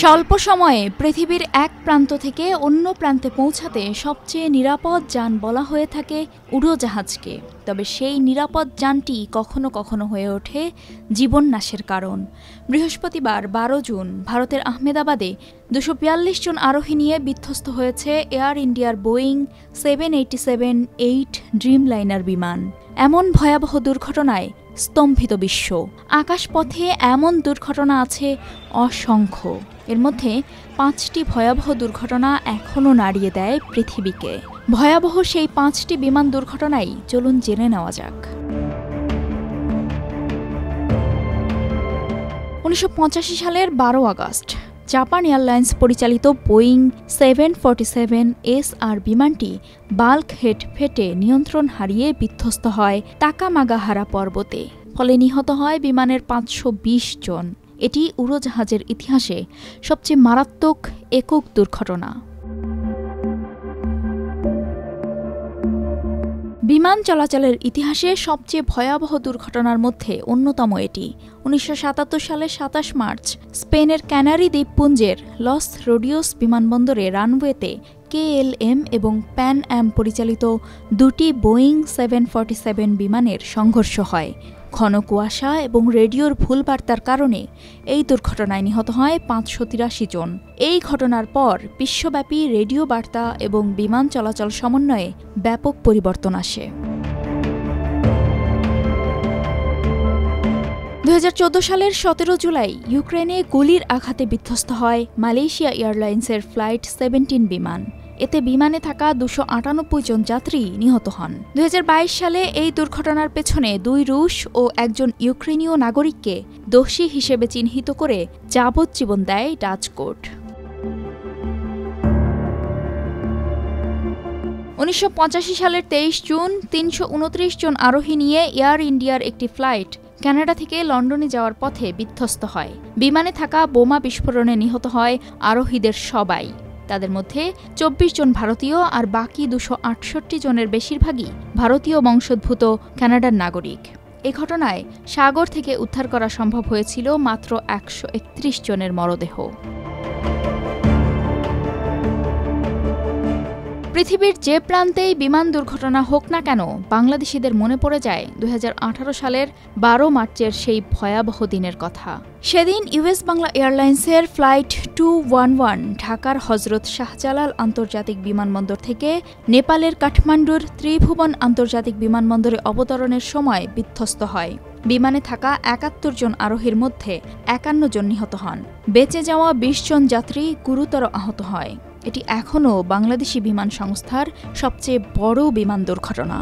স্বল্প সময়ে পৃথিবীর এক প্রান্ত থেকে অন্য প্রান্তে পৌঁছাতে সবচেয়ে নিরাপদ যান বলা হয়ে থাকে উড়োজাহাজকে। তবে সেই নিরাপদ যানটি কখনো কখনো হয়ে ওঠে জীবননাশের কারণ। বৃহস্পতিবার 12 জুন ভারতের আহমেদাবাদে 242 জন আরোহী নিয়ে বিধ্বস্ত হয়েছে এয়ার ইন্ডিয়ার বোয়িং 787-8 ড্রিমলাইনার বিমান। এমন ভয়াবহ দুর্ঘটনায় স্তম্ভিত বিশ্ব। আকাশপথে এমন দুর্ঘটনা আছে অসংখ্য। এর মধ্যে 5টি ভয়াবহ দুর্ঘটনা এখনও নাড়িয়ে দেয় পৃথিবীকে। ভয়াবহ সেই 5টি বিমান দুর্ঘটনাই চলুন জেনে নেওয়া যাক। 1985 সালের 12 আগস্ট জাপান এয়ারলাইন্স পরিচালিত বোয়িং 747SR বিমানটি বাল্ক হেড ফেটে নিয়ন্ত্রণ হারিয়ে বিধ্বস্ত হয় তাকামাগাহারা পর্বতে। ফলে নিহত হয় বিমানের 520 জন। এটি উড়োজাহাজের ইতিহাসে সবচেয়ে মারাত্মক একক দুর্ঘটনা। বিমান চলাচলের ইতিহাসে সবচেয়ে ভয়াবহ দুর্ঘটনার মধ্যে অন্যতম এটি। 1977 সালের 27 মার্চ স্পেনের ক্যানারি দ্বীপপুঞ্জের লস রোডিওস বিমানবন্দরে রানওয়েতে KLM এবং প্যান অ্যাম পরিচালিত দুটি বোয়িং 747 বিমানের সংঘর্ষ হয়। ঘন কুয়াশা এবং রেডিওর ভুল বার্তার কারণে এই দুর্ঘটনায় নিহত হয় 583 জন। এই ঘটনার পর বিশ্বব্যাপী রেডিও বার্তা এবং বিমান চলাচল সমন্বয়ে ব্যাপক পরিবর্তন আসে। 2014 সালের 17 জুলাই ইউক্রেনে গুলির আঘাতে বিধ্বস্ত হয় মালয়েশিয়া এয়ারলাইন্সের ফ্লাইট 17 বিমান। এতে বিমানে থাকা 298 জন যাত্রী নিহত হন। 2022 সালে এই দুর্ঘটনার পেছনে 2 রুশ ও একজন ইউক্রেনীয় নাগরিককে দোষী হিসেবে চিহ্নিত করে যাবজ্জীবন দেয় ডাচ কোর্ট। 1985 সালের 23 জুন 329 জন আরোহী নিয়ে এয়ার ইন্ডিয়ার একটি ফ্লাইট কানাডা থেকে লন্ডনে যাওয়ার পথে বিধ্বস্ত হয়। বিমানে থাকা বোমা বিস্ফোরণে নিহত হয় আরোহীদের সবাই। তাদের মধ্যে 24 জন ভারতীয় আর বাকি 268 জনের বেশিরভাগই ভারতীয় বংশোদ্ভূত কানাডার নাগরিক। এ ঘটনায় সাগর থেকে উদ্ধার করা সম্ভব হয়েছিল মাত্র 131 জনের মরদেহ। পৃথিবীর যে প্রান্তেই বিমান দুর্ঘটনা হোক না কেন, বাংলাদেশিদের মনে পড়ে যায় 2018 সালের 12 মার্চের সেই ভয়াবহ দিনের কথা। সেদিন ইউএস বাংলা এয়ারলাইন্সের ফ্লাইট 211 ঢাকার হজরত শাহজালাল আন্তর্জাতিক বিমানবন্দর থেকে নেপালের কাঠমান্ডুর ত্রিভুবন আন্তর্জাতিক বিমানবন্দরে অবতরণের সময় বিধ্বস্ত হয়। বিমানে থাকা 71 জন আরোহীর মধ্যে 51 জন নিহত হন। বেঁচে যাওয়া 20 জন যাত্রী গুরুতর আহত হয়। এটি এখনও বাংলাদেশি বিমান সংস্থার সবচেয়ে বড় বিমান দুর্ঘটনা।